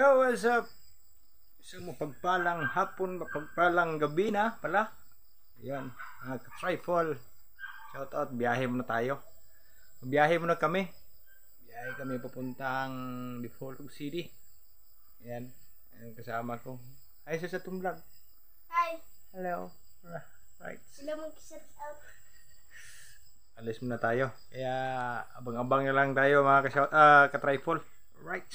Yo, what's up? Isang mapagpalang hapon, mapagpalang gabi na pala. Ayan, mga ka-trifle. Shout out, biyahe muna tayo. Biyahe muna kami. Biyahe kami papuntang Bacolod City. Ayan, ayan kasama ko. Hi sa itong vlog. Hi. Hello. Right. Sila mag-shout out. Alis muna tayo. Kaya abang-abang na lang tayo mga ka-trifle. Right.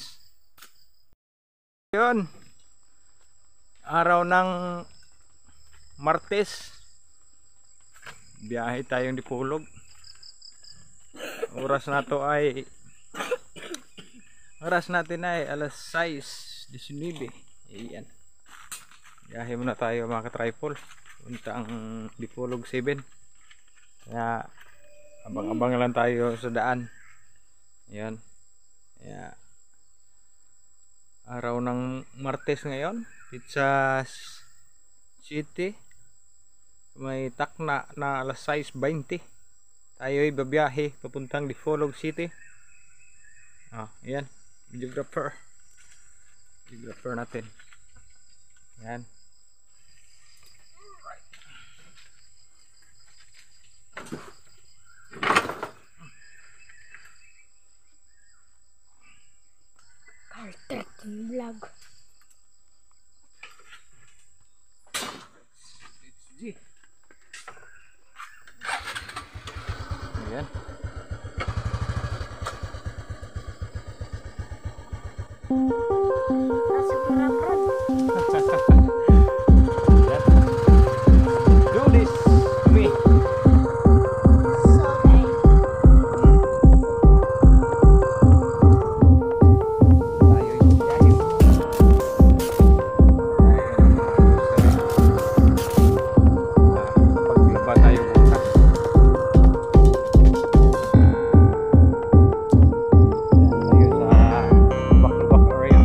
Yun, araw ng Martes, biyahe tayong Dipolog. Oras natin ay alas 6:19. Ayan, biyahe muna tayo mga ka-trifle puntang Dipolog 7. Kaya abang-abang lang tayo sa daan. Ayan, kaya araw ng Martes ngayon, Pizza City. May takna na alas 6:20. Tayo ay babiyahe papuntang Bacolod City. Ayan, videographer natin. Ayan. Carteting vlog. It's G. Ayan. Nasa kurapran. Do this to me. Sorry. Tayo ay biyahe. Paglaba tayo bukas. Tayo sa lubak-lubak area.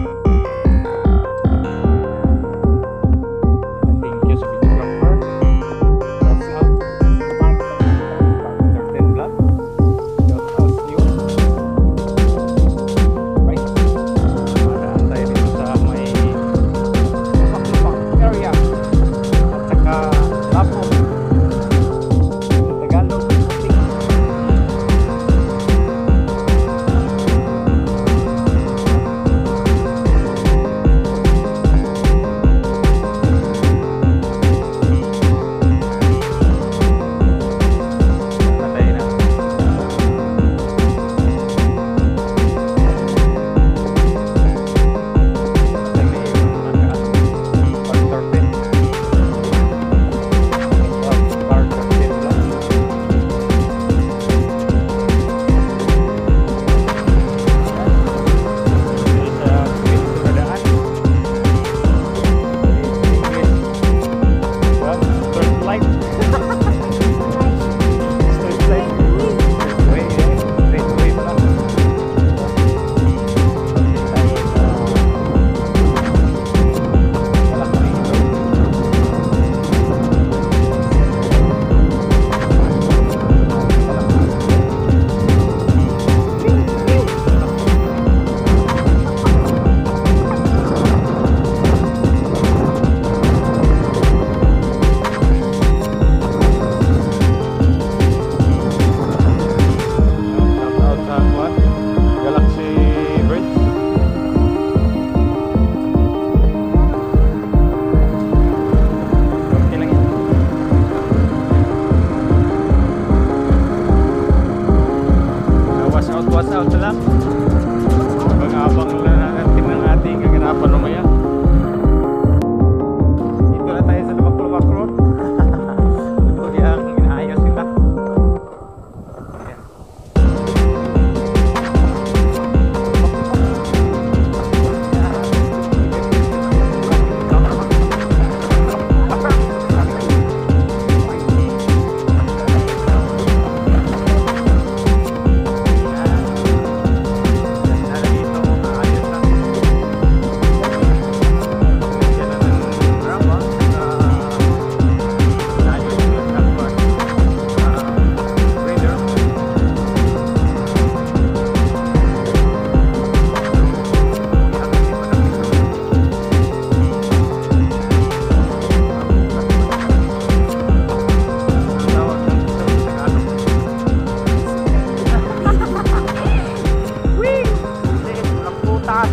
butas.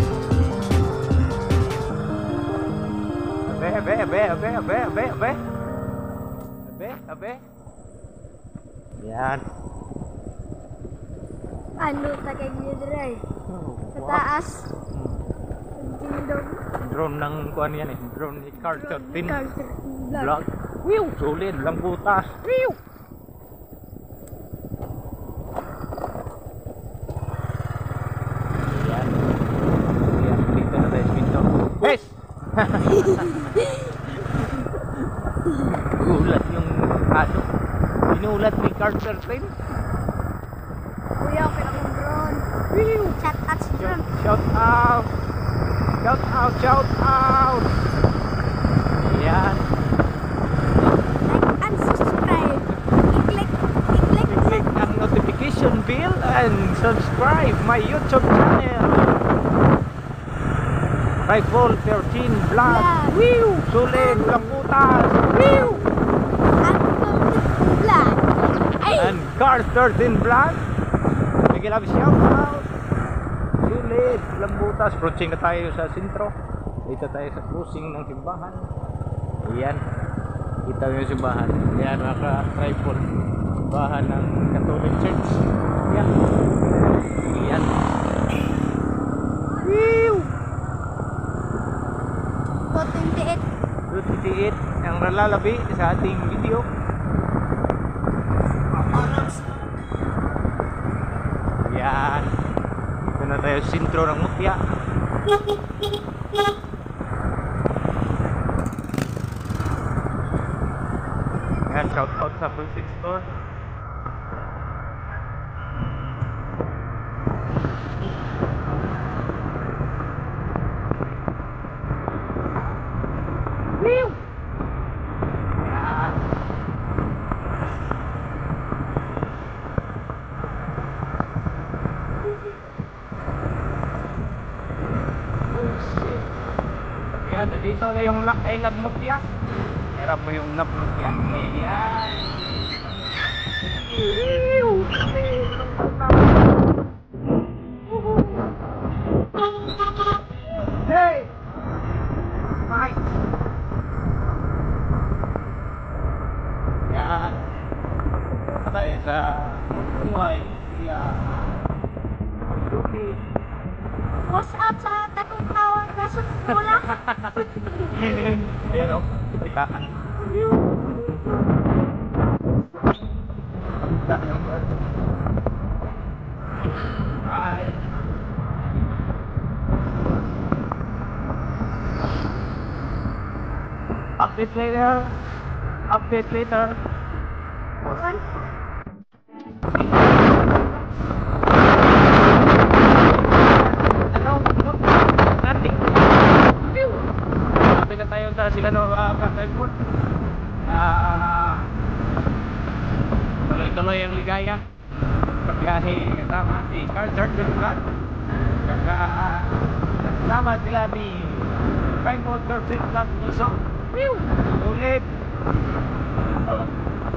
Abe. Yan. Ano ta kay Gidray? Sa taas. Tindog. Drone ng kuan yan eh. Drone ni Carter Tin. Vlog. Vlog. Wiw! Solid. Walang butas. Wiw! Yan. Yan. Dito na tayo sa pinto. Yes! Ulat yung ano. Inulat ni Carter Tin. Kuya, okay akong drone. Shout out si drone. Shout out! Shout out! Shout out! Yan. Like and subscribe. I-click Click ang notification bell and subscribe my YouTube channel. Rifle 13 Vlog. Wiw! Sulit! Walang butas! Wiw! vlog. Ay! And Cars 13 Vlog. Bigyan namin shout out. Sulit! Walang butas. Approaching na tayo sa sentro. Dito tayo sa cruising ng simbahan. Ayan. Kita mo yung simbahan. Ayan mga ka-rifle. Simbahan ng Catholic Church. Ayan. Ayan. Wiw! 28. 28 ang nalalabi sa ating video. Yan. Ito na tayo sa sentro ng Mutya. Yan, shout out sa Pulsix Store. Whew! Yan. Yan, dito na yung nagmutya. Hirap mo yung nagmutya. Yan. Hey! Mike! Yan. Patay sa buhay. Yan. Okay. What's up sa tatong tawag na sula? Ayan o. Itaan. Ay. Update later. Update later. Sabi na tayo sa sila no ka-typhoon. Tuloy-tuloy ang ligaya. Pagbiyahe kasama si Carter Vlog. Kasama sila ni Rainbow Surfing Vlog Puso. Wiw! Ulit!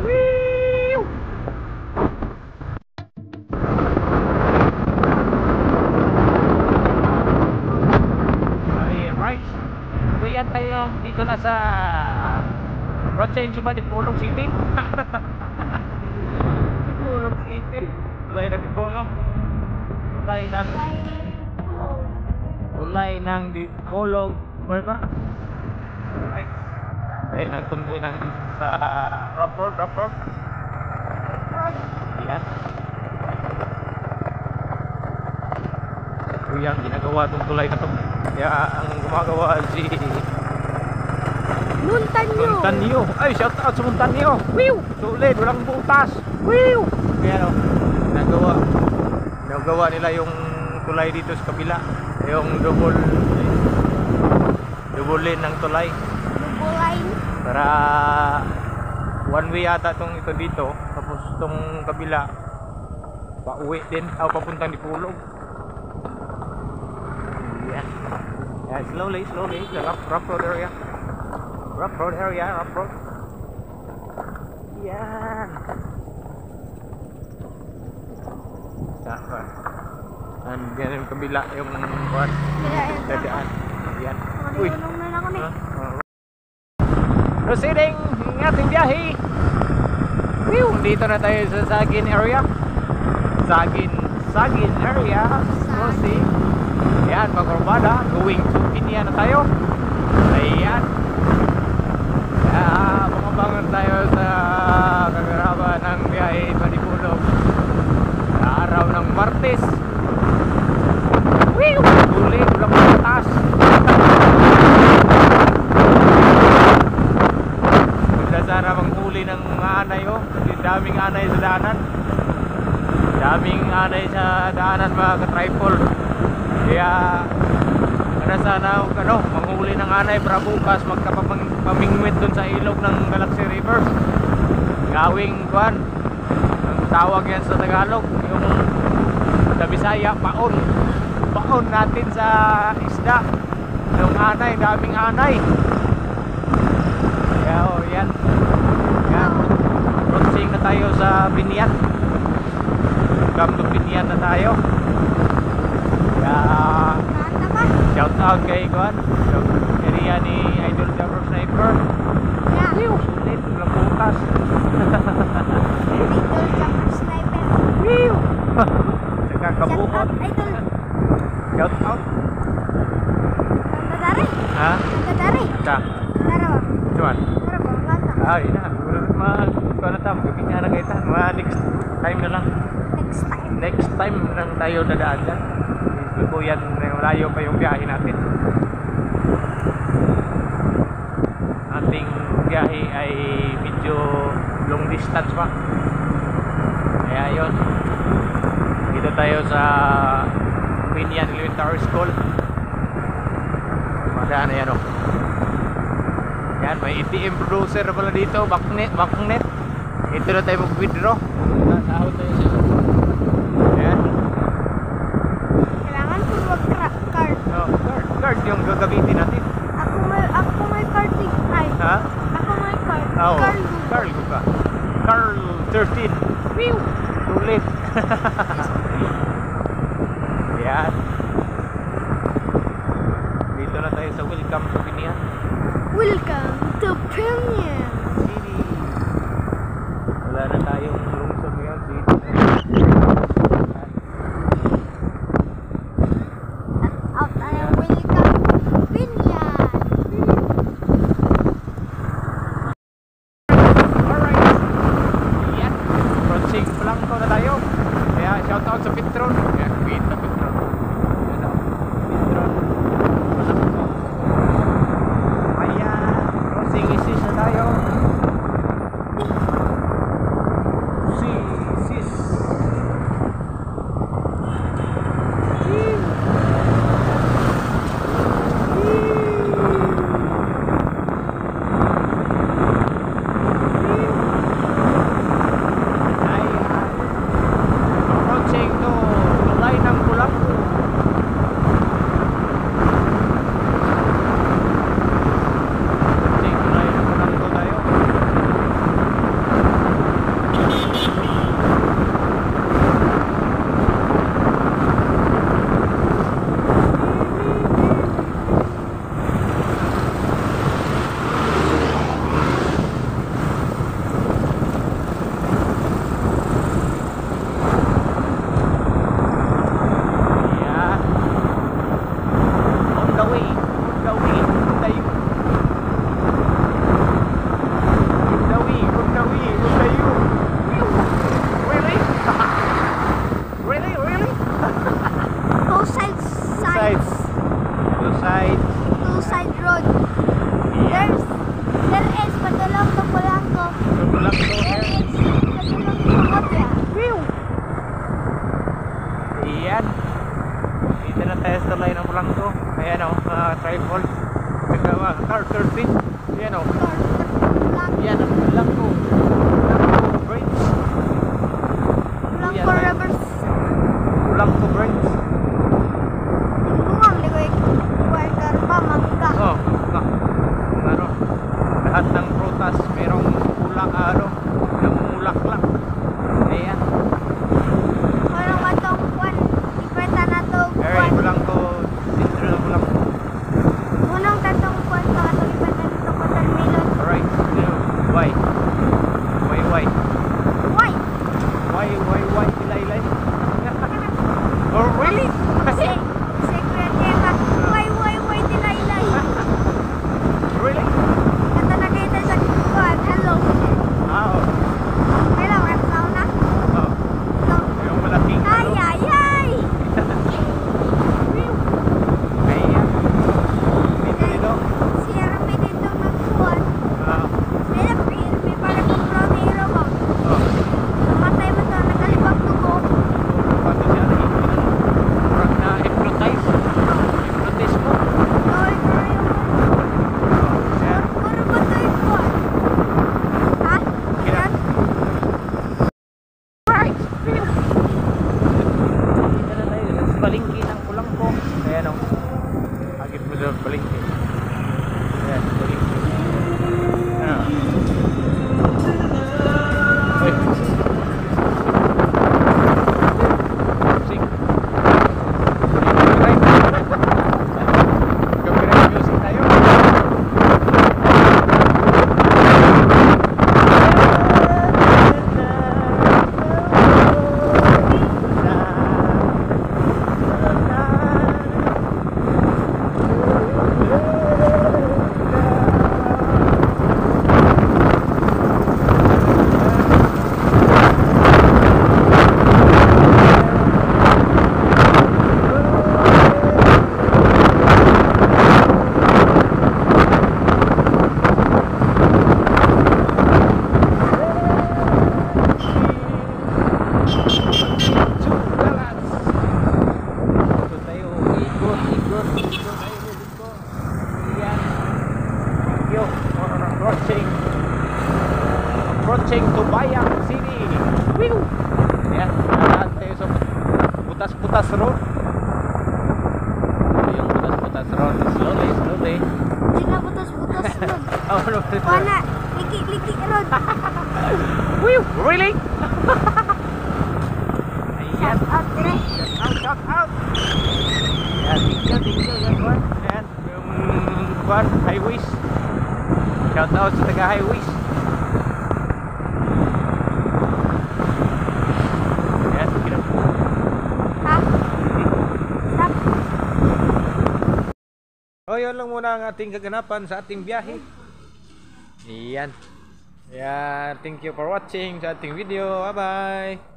Wiw! Right. So yan tayo dito na sa Rochain Chuba de Pulong City. Pulong City. Tulay ng Dipolong. Tulay ng Dipolong. Wala. Right. Ay, nagtundoy ng sa Rapport. Yan. So yan, ginagawa itong tulay na ito. Kaya ang gumagawa si Montanyo. Ay, shout out sa Montanyo. Wiw! Sulit, walang butas. Wiw! Kaya no, ginagawa nila yung tulay dito sa kabila. Yung double lane ng tulay. Double line. Para one way ata itong ito dito. Tapos itong kabila pauwi din. O papuntang Dipolog. Yan. Yan, slowly. The rough road area. Rough road. Yan. Ganyan yung kabila yung kuwan. Dadaan. Yan. Uy. Marunong na ako ni. Proceeding ng ating biyahe. Dito na tayo sa Sagin area. Sagin area. Crossing. Yan, Magurbada. Going to Pinya na tayo. Ayan. Bumabangon tayo sa kagaraba ng biyahe Manipulog sa araw ng Martes. Huli, ulang patas. Ganda sana manghuli ng mga anay, oh. Kasi daming anay sa daanan. Daming anay sa daanan, mga ka-tripod. Kaya sana manghuli ng anay para bukas magkapamingwit dun sa ilog ng Galaxy River. Gawing kuan, ang tawag yan sa Tagalog, yung sa Bisaya, paon natin sa isda yung anay, daming anay. Kaya yan crossing na tayo sa Binyan. Welcome to Binyan na tayo. Kaya shout out kay Kuan, area ni Idol Jumper Sniper. Sulit, walang bukas. Idol Jumper Sniper. Saka kabukot. Shout out. Kadari. Ha? Kadari. Ka. Karo. Cuman. Karo ba? Gata. Ay na. Kuan na tam, gabi na kita. Next time na lang. Next time lang tayo dadaan dyan. Ito yan, malayo pa yung biyahe natin. Ating biyahe ay medyo long distance pa. Kaya yun, dito tayo sa Binyan Elementary School. Madaan na yan, oh. Yan, may ATM producer pala dito, backnet. Ito na tayo mag-withdraw. Sahod tayo sa yan. Kailangan ko mag-card. Oh, card yung gagamitin natin. Ako may card din. Ay. Ha? Ako may card. Oh, Carl ka. Carl 13. Pew! Sulit. Yan. Dito na tayo sa Welcome to Binyan. Welcome to Binyan. City. Wala na tayong lungsod ngayon dito. Out tayo. Welcome to Binyan. Alright. Yan. Crossing Blanco na tayo. Kaya shout out sa Petron. Yan, wait na Petron. Yan o. Petron. Ayan. Crossing Isis na tayo. Isis. Approaching to tulay ng Bulaco. Approaching tulay ng Bulaco tayo. Yeah. On the way. Tayo. On the way. Really? Really? Two sides. Two side road. Yeah. There is Padulong to Polanco. Bulaco. There is Padulong to Motya. Iyan. Dito na tayo sa tulay ng Bulaco. Ayan o, mga tripod. Car 13. Ayan o. Yan ang Bulaco. Bulaco Bridge. Polanco Rivers. Bulaco Bridge. Bungang ligoy. Kuwargar pa, mangga. Oh, ano. Lahat ng prutas merong namumulaklak. Ayan. Walang matong kwan. Ikweta natin. doon palengke. Yan, palengke. Ah. Uy. Music. Copyright music tayo. Approaching to Bayang City. Woo! Yan, nandaan tayo sa butas-butas road. Yung butas-butas road. Slowly, slowly. Hindi na butas-butas road. Oh, no. Wala, liki-liki road. Woo! Really? Ayan. Shout out dire. Shout out. Yan, tingko yan, Juan. Yan, yung Juan, highways. Shout out sa taga-highways. Yan, kinap. Ha? Stop. O, yun lang muna ang ating kaganapan sa ating biyahe. Yan. Yan, thank you for watching sa ating video. Bye-bye.